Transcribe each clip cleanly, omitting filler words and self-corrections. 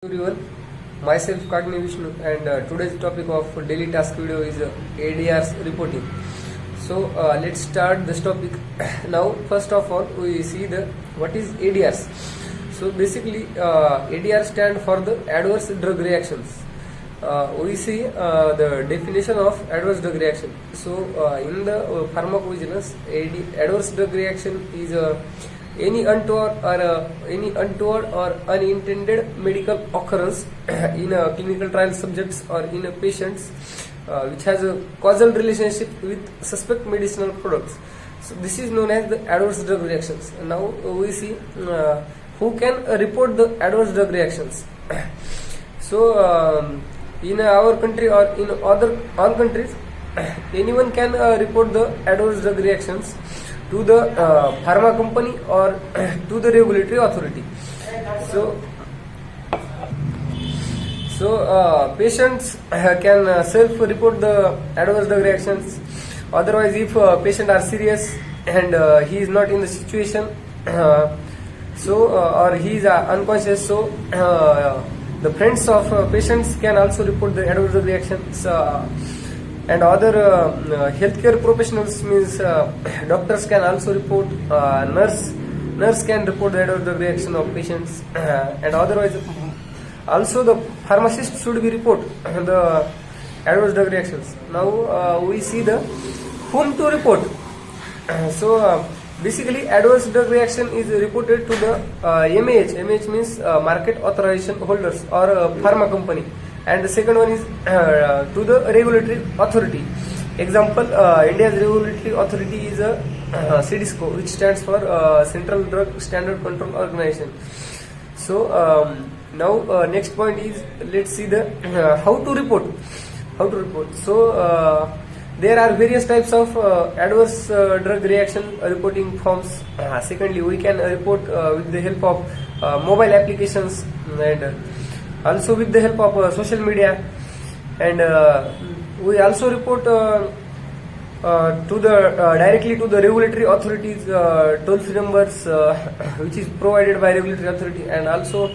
Everyone, myself Kagni Vishnu and today's topic of daily task video is ADRs reporting. So let's start this topic. Now first of all we see the what is ADRs. So basically ADR stand for the adverse drug reactions. We see the definition of adverse drug reaction. So in the pharmacovigilance, adverse drug reaction is any untoward or unintended medical occurrence in a clinical trial subjects or in a patients which has a causal relationship with suspect medicinal products. So this is known as the adverse drug reactions. Now we see who can report the adverse drug reactions. So in our country or in all countries, anyone can report the adverse drug reactions to the pharma company or to the regulatory authority. So patients can self-report the adverse drug reactions. Otherwise, if patient are serious and he is not in the situation, or he is unconscious, so the friends of patients can also report the adverse drug reactions. And other healthcare professionals means doctors can also report, nurse can report the adverse drug reaction of patients, and otherwise also the pharmacist should be report the adverse drug reactions. Now we see the whom to report. So basically adverse drug reaction is reported to the MAH. MAH means market authorization holders or pharma company. And the second one is to the regulatory authority. Example, India's regulatory authority is CDSCO, which stands for Central Drug Standard Control Organization. So now next point is, let's see the how to report. So there are various types of adverse drug reaction reporting forms. Secondly, we can report with the help of mobile applications and also with the help of social media, and we also report directly to the regulatory authorities toll-free numbers which is provided by regulatory authority, and also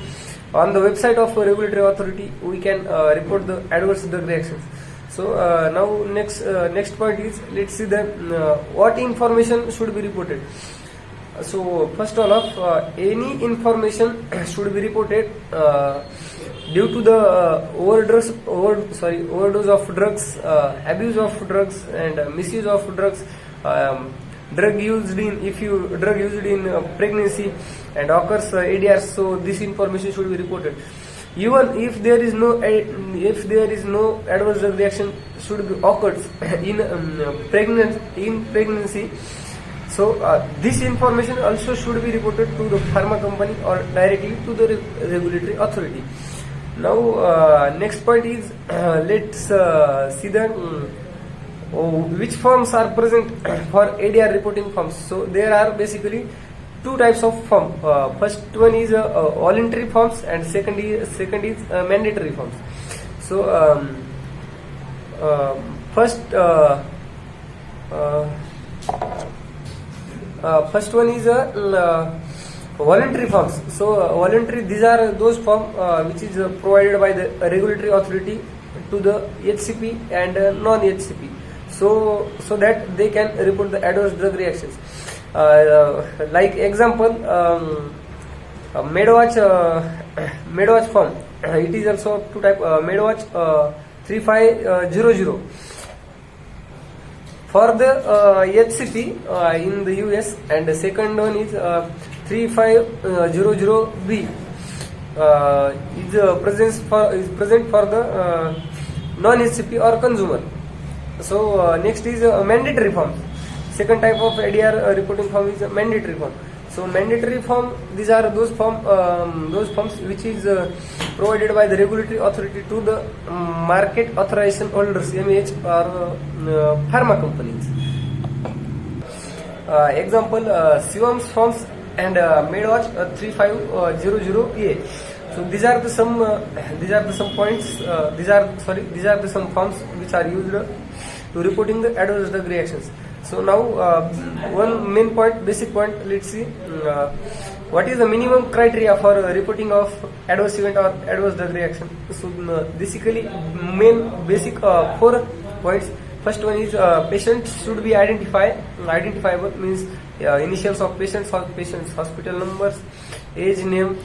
on the website of regulatory authority we can report the adverse drug reactions. So now next point is, let's see the what information should be reported. So first of all, any information should be reported due to the overdose of drugs, abuse of drugs, and misuse of drugs, drug used in pregnancy and occurs ADRs. So this information should be reported. Even if there is no adverse drug reaction should be occurs in pregnancy. So this information also should be reported to the pharma company or directly to the regulatory authority. Now next point is, let's see the which forms are present for ADR reporting forms. So there are basically two types of form. First one is voluntary forms, and second is mandatory forms. So first one is voluntary forms. So voluntary, these are those forms which is provided by the regulatory authority to the HCP and non-HCP, so that they can report the adverse drug reactions. Like example, MedWatch form. It is also two type. MedWatch 3500 for the HCP in the US, and the second one is 3500B is present for the non-HCP or consumer. So next is mandatory form. Second type of ADR reporting form is a mandatory form. So mandatory form, these are those forms which is provided by the regulatory authority to the market authorization holders, MAH, or pharma companies. Example, Siwam's forms and MedWatch 3500A. So these are the some points. These are the some forms which are used to reporting the adverse drug reactions. So now one main point, basic point, let's see. what is the minimum criteria for reporting of adverse event or adverse drug reaction? So basically main basic 4 points. First one is patient should be identifiable, means initials of patients, hospital numbers, age, name,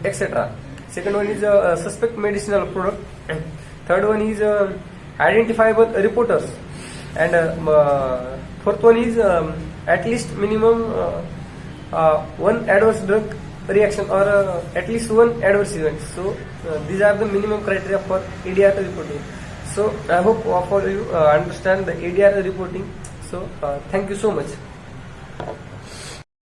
etc. Second one is suspect medicinal product. Third one is identifiable reporters, and fourth one is at least minimum one adverse drug reaction or at least one adverse event. So these are the minimum criteria for ADR reporting. So I hope all of you understand the ADR reporting. So thank you so much.